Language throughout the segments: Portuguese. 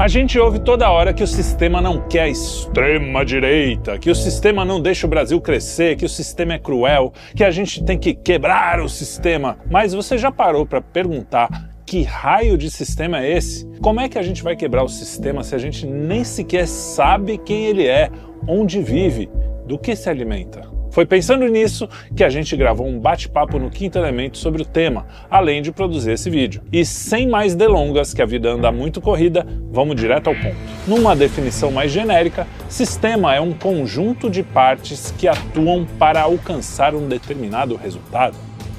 A gente ouve toda hora que o sistema não quer a extrema-direita, que o sistema não deixa o Brasil crescer, que o sistema é cruel, que a gente tem que quebrar o sistema. Mas você já parou para perguntar que raio de sistema é esse? Como é que a gente vai quebrar o sistema se a gente nem sequer sabe quem ele é, onde vive, do que se alimenta? Foi pensando nisso que a gente gravou um bate-papo no Quinto Elemento sobre o tema, além de produzir esse vídeo. E sem mais delongas, que a vida anda muito corrida, vamos direto ao ponto. Numa definição mais genérica, sistema é um conjunto de partes que atuam para alcançar um determinado resultado.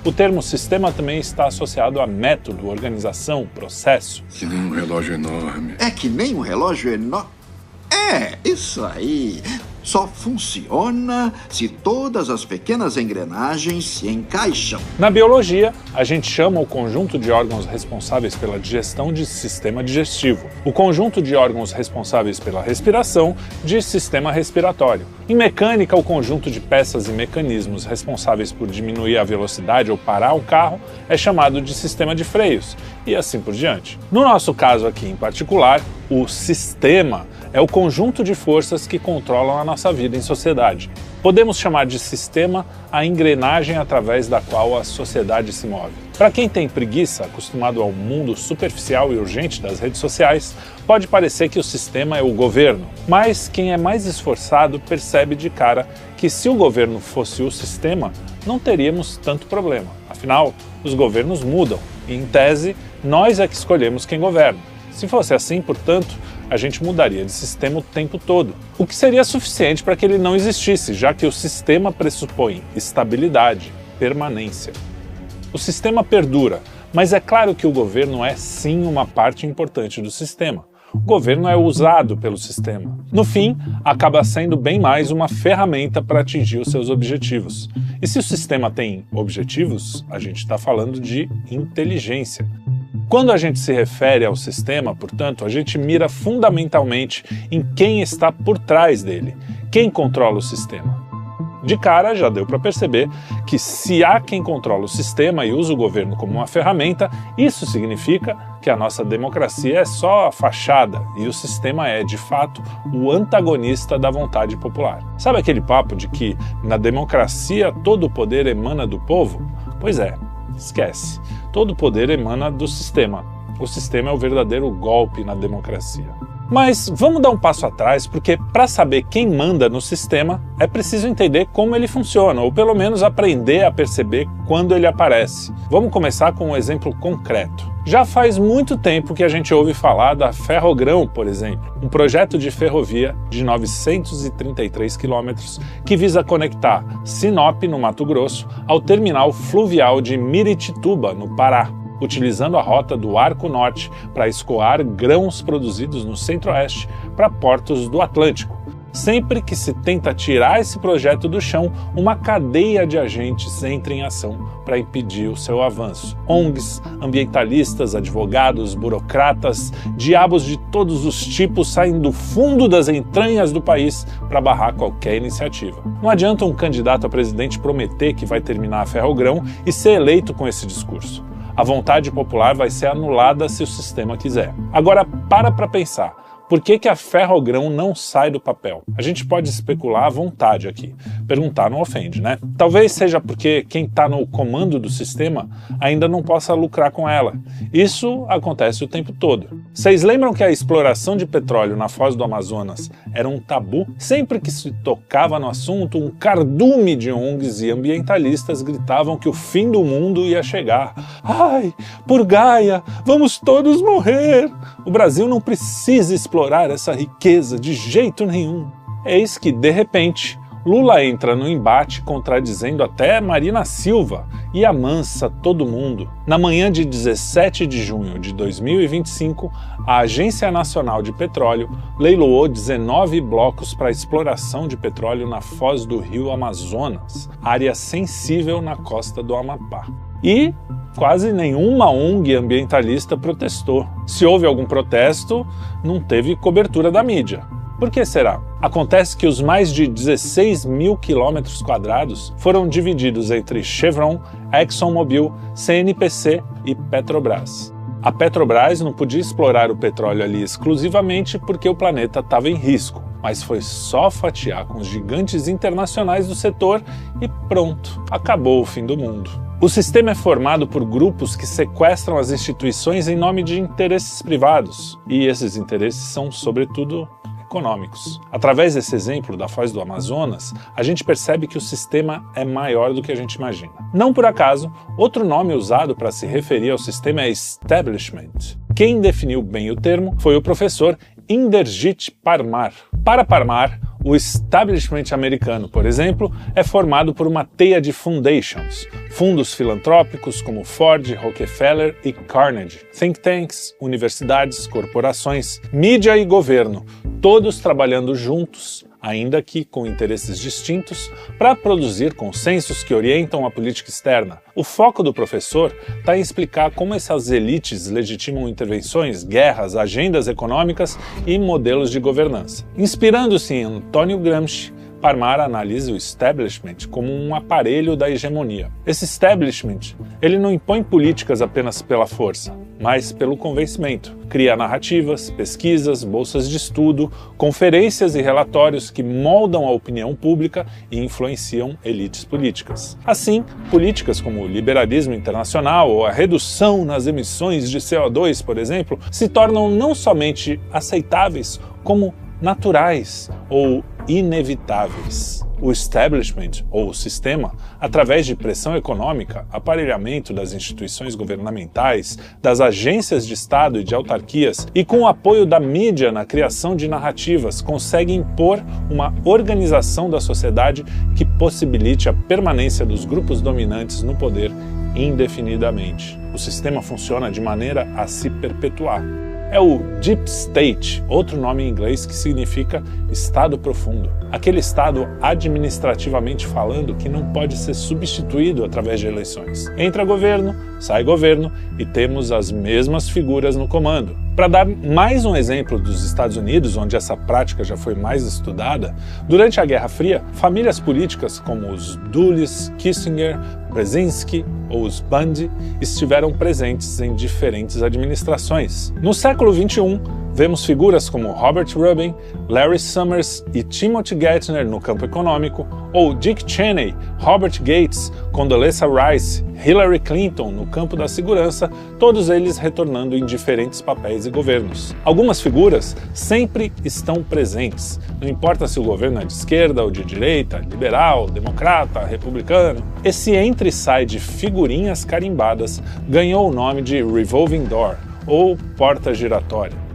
O termo sistema também está associado a método, organização, processo. Que nem um relógio enorme. É que nem um relógio enorme. É, isso aí. Só funciona se todas as pequenas engrenagens se encaixam. Na biologia, a gente chama o conjunto de órgãos responsáveis pela digestão de sistema digestivo, o conjunto de órgãos responsáveis pela respiração de sistema respiratório. Em mecânica, o conjunto de peças e mecanismos responsáveis por diminuir a velocidade ou parar o carro é chamado de sistema de freios, e assim por diante. No nosso caso aqui em particular, o sistema é o conjunto de forças que controlam a nossa vida em sociedade. Podemos chamar de sistema a engrenagem através da qual a sociedade se move. Para quem tem preguiça, acostumado ao mundo superficial e urgente das redes sociais, pode parecer que o sistema é o governo. Mas quem é mais esforçado percebe de cara que se o governo fosse o sistema, não teríamos tanto problema. Afinal, os governos mudam e, em tese, nós é que escolhemos quem governa. Se fosse assim, portanto, a gente mudaria de sistema o tempo todo, o que seria suficiente para que ele não existisse, já que o sistema pressupõe estabilidade, permanência. O sistema perdura, mas é claro que o governo é sim uma parte importante do sistema. O governo é usado pelo sistema. No fim, acaba sendo bem mais uma ferramenta para atingir os seus objetivos. E se o sistema tem objetivos, a gente está falando de inteligência. Quando a gente se refere ao sistema, portanto, a gente mira fundamentalmente em quem está por trás dele, quem controla o sistema. De cara, já deu para perceber que se há quem controla o sistema e usa o governo como uma ferramenta, isso significa que a nossa democracia é só a fachada e o sistema é, de fato, o antagonista da vontade popular. Sabe aquele papo de que na democracia todo o poder emana do povo? Pois é, esquece. Todo o poder emana do sistema. O sistema é o verdadeiro golpe na democracia. Mas vamos dar um passo atrás, porque para saber quem manda no sistema, é preciso entender como ele funciona, ou pelo menos aprender a perceber quando ele aparece. Vamos começar com um exemplo concreto. Já faz muito tempo que a gente ouve falar da Ferrogrão, por exemplo, um projeto de ferrovia de 933 quilômetros que visa conectar Sinop, no Mato Grosso, ao terminal fluvial de Miritituba, no Pará, utilizando a rota do Arco Norte para escoar grãos produzidos no Centro-Oeste para portos do Atlântico. Sempre que se tenta tirar esse projeto do chão, uma cadeia de agentes entra em ação para impedir o seu avanço. ONGs, ambientalistas, advogados, burocratas, diabos de todos os tipos saem do fundo das entranhas do país para barrar qualquer iniciativa. Não adianta um candidato a presidente prometer que vai terminar a Ferrogrão e ser eleito com esse discurso. A vontade popular vai ser anulada se o sistema quiser. Agora, para pensar. Por que a Ferrogrão não sai do papel? A gente pode especular à vontade aqui. Perguntar não ofende, né? Talvez seja porque quem está no comando do sistema ainda não possa lucrar com ela. Isso acontece o tempo todo. Vocês lembram que a exploração de petróleo na Foz do Amazonas era um tabu? Sempre que se tocava no assunto, um cardume de ONGs e ambientalistas gritavam que o fim do mundo ia chegar. Ai, por Gaia, vamos todos morrer! O Brasil não precisa explorar essa riqueza de jeito nenhum. Eis que, de repente, Lula entra no embate contradizendo até Marina Silva e amansa todo mundo. Na manhã de 17 de junho de 2025, a Agência Nacional de Petróleo leiloou 19 blocos para exploração de petróleo na foz do rio Amazonas, área sensível na costa do Amapá. E quase nenhuma ONG ambientalista protestou. Se houve algum protesto, não teve cobertura da mídia. Por que será? Acontece que os mais de 16 mil quilômetros quadrados foram divididos entre Chevron, ExxonMobil, CNPC e Petrobras. A Petrobras não podia explorar o petróleo ali exclusivamente porque o planeta estava em risco, mas foi só fatiar com os gigantes internacionais do setor e pronto, acabou o fim do mundo. O sistema é formado por grupos que sequestram as instituições em nome de interesses privados, e esses interesses são, sobretudo, econômicos. Através desse exemplo da Foz do Amazonas, a gente percebe que o sistema é maior do que a gente imagina. Não por acaso, outro nome usado para se referir ao sistema é establishment. Quem definiu bem o termo foi o professor Inderjit Parmar. Para Parmar, o establishment americano, por exemplo, é formado por uma teia de foundations, fundos filantrópicos como Ford, Rockefeller e Carnegie, think tanks, universidades, corporações, mídia e governo, todos trabalhando juntos, ainda que com interesses distintos, para produzir consensos que orientam a política externa. O foco do professor está em explicar como essas elites legitimam intervenções, guerras, agendas econômicas e modelos de governança. Inspirando-se em Antônio Gramsci, Parmar analisa o establishment como um aparelho da hegemonia. Esse establishment, ele não impõe políticas apenas pela força, mas pelo convencimento. Cria narrativas, pesquisas, bolsas de estudo, conferências e relatórios que moldam a opinião pública e influenciam elites políticas. Assim, políticas como o liberalismo internacional ou a redução nas emissões de CO2, por exemplo, se tornam não somente aceitáveis, como naturais ou inevitáveis. O establishment, ou o sistema, através de pressão econômica, aparelhamento das instituições governamentais, das agências de Estado e de autarquias, e com o apoio da mídia na criação de narrativas, consegue impor uma organização da sociedade que possibilite a permanência dos grupos dominantes no poder indefinidamente. O sistema funciona de maneira a se perpetuar. É o Deep State, outro nome em inglês que significa Estado profundo. Aquele Estado administrativamente falando que não pode ser substituído através de eleições. Entra governo, sai governo e temos as mesmas figuras no comando. Para dar mais um exemplo dos Estados Unidos, onde essa prática já foi mais estudada, durante a Guerra Fria, famílias políticas como os Dulles, Kissinger, Brzezinski ou os Bundy estiveram presentes em diferentes administrações. No século XXI, vemos figuras como Robert Rubin, Larry Summers e Timothy Geithner no campo econômico, ou Dick Cheney, Robert Gates, Condoleezza Rice, Hillary Clinton no campo da segurança, todos eles retornando em diferentes papéis e governos. Algumas figuras sempre estão presentes, não importa se o governo é de esquerda ou de direita, liberal, democrata, republicano. Esse entra e sai de figurinhas carimbadas ganhou o nome de Revolving Door, ou porta giratória.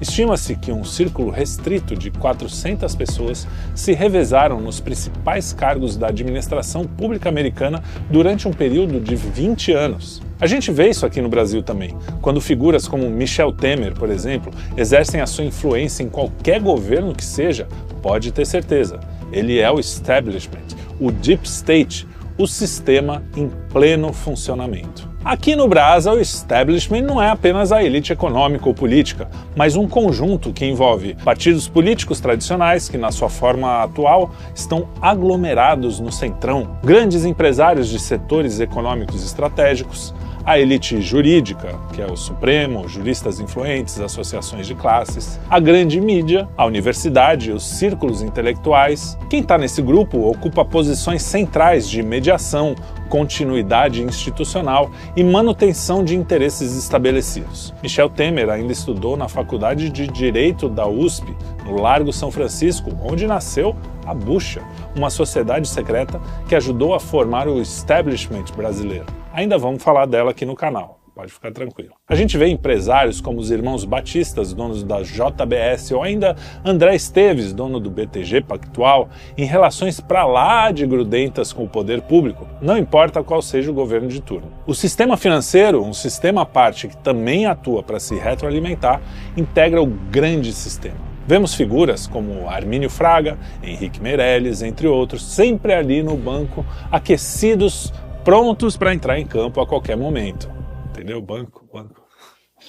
Estima-se que um círculo restrito de 400 pessoas se revezaram nos principais cargos da administração pública americana durante um período de 20 anos. A gente vê isso aqui no Brasil também, quando figuras como Michel Temer, por exemplo, exercem a sua influência em qualquer governo que seja, pode ter certeza, ele é o establishment, o deep state, o sistema em pleno funcionamento. Aqui no Brasa, o establishment não é apenas a elite econômica ou política, mas um conjunto que envolve partidos políticos tradicionais que, na sua forma atual, estão aglomerados no centrão, grandes empresários de setores econômicos estratégicos, a elite jurídica, que é o Supremo, juristas influentes, associações de classes, a grande mídia, a universidade, os círculos intelectuais. Quem está nesse grupo ocupa posições centrais de mediação, continuidade institucional e manutenção de interesses estabelecidos. Michel Temer ainda estudou na Faculdade de Direito da USP, no Largo São Francisco, onde nasceu a Bucha, uma sociedade secreta que ajudou a formar o establishment brasileiro. Ainda vamos falar dela aqui no canal, pode ficar tranquilo. A gente vê empresários como os irmãos Batistas, donos da JBS, ou ainda André Esteves, dono do BTG Pactual, em relações pra lá de grudentas com o poder público, não importa qual seja o governo de turno. O sistema financeiro, um sistema à parte que também atua para se retroalimentar, integra o grande sistema. Vemos figuras como Armínio Fraga, Henrique Meirelles, entre outros, sempre ali no banco, aquecidos, prontos para entrar em campo a qualquer momento. Entendeu? Banco.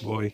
Boi.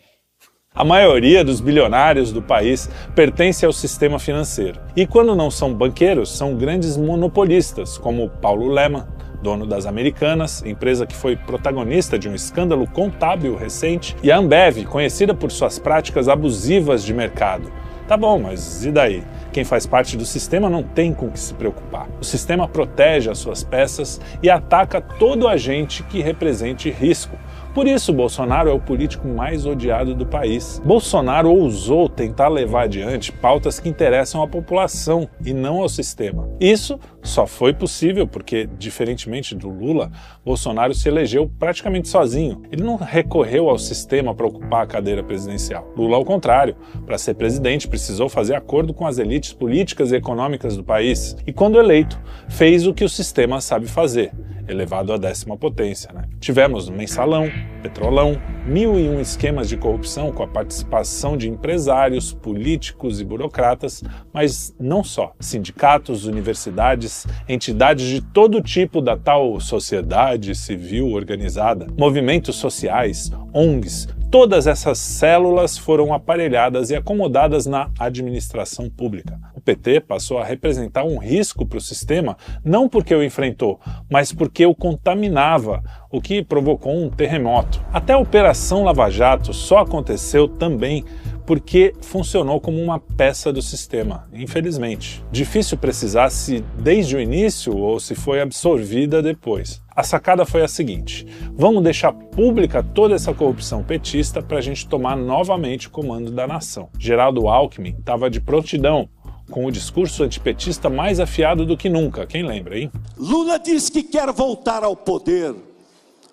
A maioria dos bilionários do país pertence ao sistema financeiro. E quando não são banqueiros, são grandes monopolistas, como Paulo Lemann, dono das Americanas, empresa que foi protagonista de um escândalo contábil recente, e a Ambev, conhecida por suas práticas abusivas de mercado. Tá bom, mas e daí? Quem faz parte do sistema não tem com o que se preocupar. O sistema protege as suas peças e ataca todo agente que represente risco. Por isso, Bolsonaro é o político mais odiado do país. Bolsonaro ousou tentar levar adiante pautas que interessam à população e não ao sistema. Isso só foi possível porque, diferentemente do Lula, Bolsonaro se elegeu praticamente sozinho. Ele não recorreu ao sistema para ocupar a cadeira presidencial. Lula, ao contrário, para ser presidente, precisou fazer acordo com as elites políticas e econômicas do país. E, quando eleito, fez o que o sistema sabe fazer, elevado à 10ª potência, né? Tivemos mensalão, petrolão, 1001 esquemas de corrupção com a participação de empresários, políticos e burocratas, mas não só. Sindicatos, universidades, entidades de todo tipo da tal sociedade civil organizada, movimentos sociais, ONGs, todas essas células foram aparelhadas e acomodadas na administração pública. O PT passou a representar um risco para o sistema, não porque o enfrentou, mas porque o contaminava, o que provocou um terremoto. Até a Operação Lava Jato só aconteceu também porque funcionou como uma peça do sistema, infelizmente. Difícil precisar se desde o início ou se foi absorvida depois. A sacada foi a seguinte: vamos deixar pública toda essa corrupção petista para a gente tomar novamente o comando da nação. Geraldo Alckmin estava de prontidão, com o discurso antipetista mais afiado do que nunca, quem lembra, hein? Lula diz que quer voltar ao poder,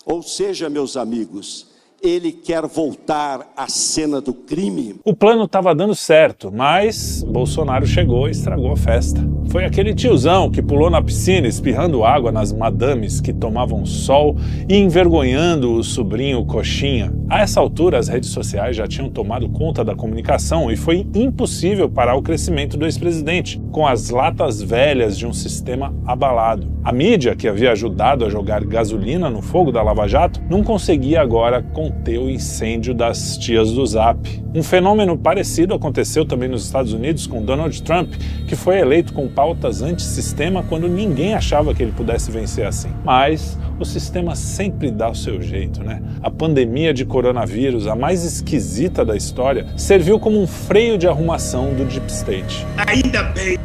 ou seja, meus amigos, ele quer voltar à cena do crime. O plano estava dando certo, mas Bolsonaro chegou e estragou a festa. Foi aquele tiozão que pulou na piscina espirrando água nas madames que tomavam sol e envergonhando o sobrinho coxinha. A essa altura, as redes sociais já tinham tomado conta da comunicação e foi impossível parar o crescimento do ex-presidente, com as latas velhas de um sistema abalado. A mídia, que havia ajudado a jogar gasolina no fogo da Lava Jato, não conseguia agora conter o incêndio das tias do Zap. Um fenômeno parecido aconteceu também nos Estados Unidos com Donald Trump, que foi eleito com pautas antissistema quando ninguém achava que ele pudesse vencer assim. Mas o sistema sempre dá o seu jeito, né? A pandemia de coronavírus, a mais esquisita da história, serviu como um freio de arrumação do Deep State. Ainda bem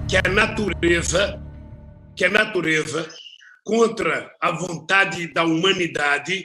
que a natureza, contra a vontade da humanidade,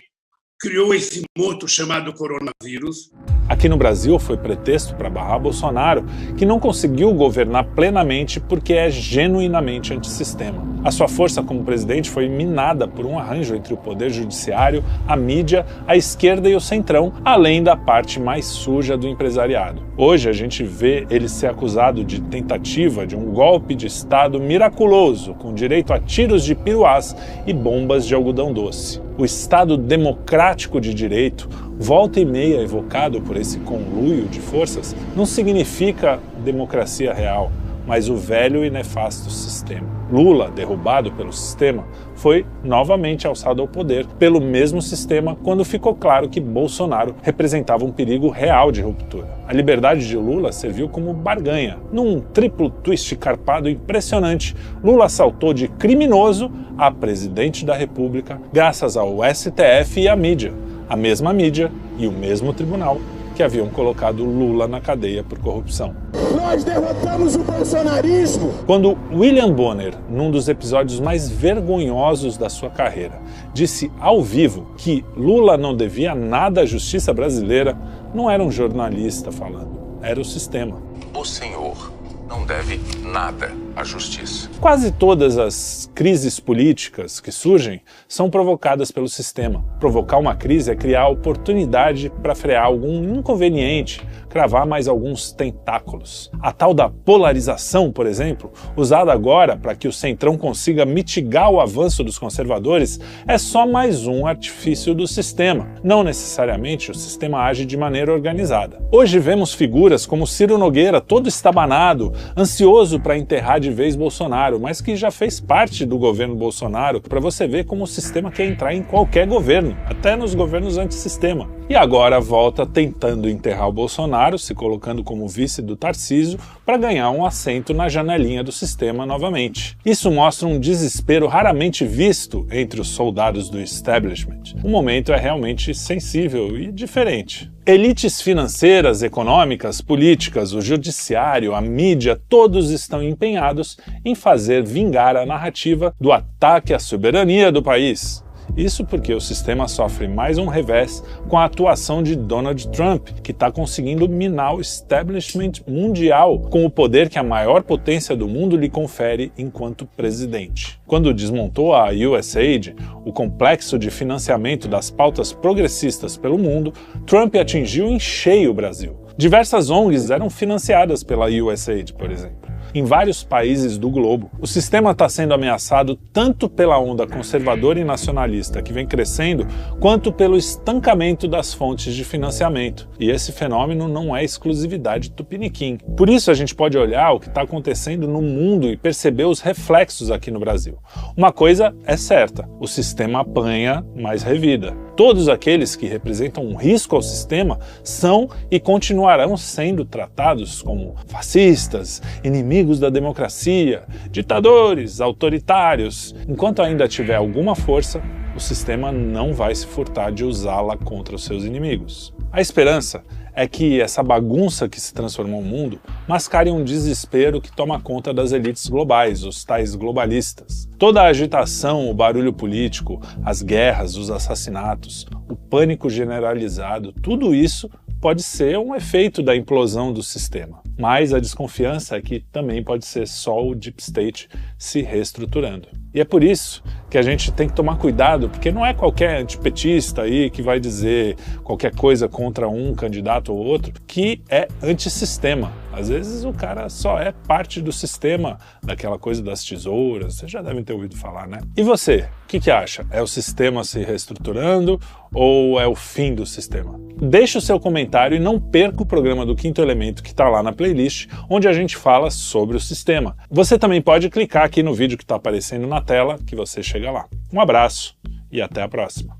criou esse monstro chamado coronavírus. Aqui no Brasil foi pretexto para barrar Bolsonaro, que não conseguiu governar plenamente porque é genuinamente antissistema. A sua força como presidente foi minada por um arranjo entre o poder judiciário, a mídia, a esquerda e o centrão, além da parte mais suja do empresariado. Hoje a gente vê ele ser acusado de tentativa de um golpe de Estado miraculoso, com direito a tiros de piruás e bombas de algodão doce. O Estado democrático de direito, volta e meia evocado por esse conluio de forças, não significa democracia real, mas o velho e nefasto sistema. Lula, derrubado pelo sistema, foi novamente alçado ao poder pelo mesmo sistema quando ficou claro que Bolsonaro representava um perigo real de ruptura. A liberdade de Lula serviu como barganha. Num triplo twist carpado impressionante, Lula saltou de criminoso a presidente da República graças ao STF e à mídia. A mesma mídia e o mesmo tribunal que haviam colocado Lula na cadeia por corrupção. Nós derrotamos o bolsonarismo! Quando William Bonner, num dos episódios mais vergonhosos da sua carreira, disse ao vivo que Lula não devia nada à justiça brasileira, não era um jornalista falando, era o sistema. O senhor não deve nada à justiça. Quase todas as crises políticas que surgem são provocadas pelo sistema. Provocar uma crise é criar oportunidade para frear algum inconveniente, cravar mais alguns tentáculos. A tal da polarização, por exemplo, usada agora para que o centrão consiga mitigar o avanço dos conservadores, é só mais um artifício do sistema. Não necessariamente o sistema age de maneira organizada. Hoje vemos figuras como Ciro Nogueira, todo estabanado, ansioso para enterrar de vez Bolsonaro, mas que já fez parte do governo Bolsonaro, para você ver como o sistema quer entrar em qualquer governo, até nos governos antissistema. E agora volta tentando enterrar o Bolsonaro Bolsonaro, se colocando como vice do Tarcísio, para ganhar um assento na janelinha do sistema novamente. Isso mostra um desespero raramente visto entre os soldados do establishment. O momento é realmente sensível e diferente. Elites financeiras, econômicas, políticas, o judiciário, a mídia, todos estão empenhados em fazer vingar a narrativa do ataque à soberania do país. Isso porque o sistema sofre mais um revés com a atuação de Donald Trump, que está conseguindo minar o establishment mundial com o poder que a maior potência do mundo lhe confere enquanto presidente. Quando desmontou a USAID, o complexo de financiamento das pautas progressistas pelo mundo, Trump atingiu em cheio o Brasil. Diversas ONGs eram financiadas pela USAID, por exemplo, em vários países do globo. O sistema está sendo ameaçado tanto pela onda conservadora e nacionalista que vem crescendo, quanto pelo estancamento das fontes de financiamento. E esse fenômeno não é exclusividade tupiniquim. Por isso a gente pode olhar o que está acontecendo no mundo e perceber os reflexos aqui no Brasil. Uma coisa é certa, o sistema apanha, mas revida. Todos aqueles que representam um risco ao sistema são e continuarão sendo tratados como fascistas, inimigos da democracia, ditadores, autoritários. Enquanto ainda tiver alguma força, o sistema não vai se furtar de usá-la contra os seus inimigos. A esperança é que essa bagunça que se transformou o mundo mascare um desespero que toma conta das elites globais, os tais globalistas. Toda a agitação, o barulho político, as guerras, os assassinatos, o pânico generalizado, tudo isso pode ser um efeito da implosão do sistema. Mas a desconfiança é que também pode ser só o Deep State se reestruturando. E é por isso que a gente tem que tomar cuidado, porque não é qualquer antipetista aí que vai dizer qualquer coisa contra um candidato ou outro que é antissistema. Às vezes o cara só é parte do sistema, daquela coisa das tesouras, vocês já devem ter ouvido falar, né? E você, o que acha? É o sistema se reestruturando ou é o fim do sistema? Deixe o seu comentário e não perca o programa do Quinto Elemento que está lá na playlist, onde a gente fala sobre o sistema. Você também pode clicar aqui no vídeo que está aparecendo na tela, que você chega lá. Um abraço e até a próxima.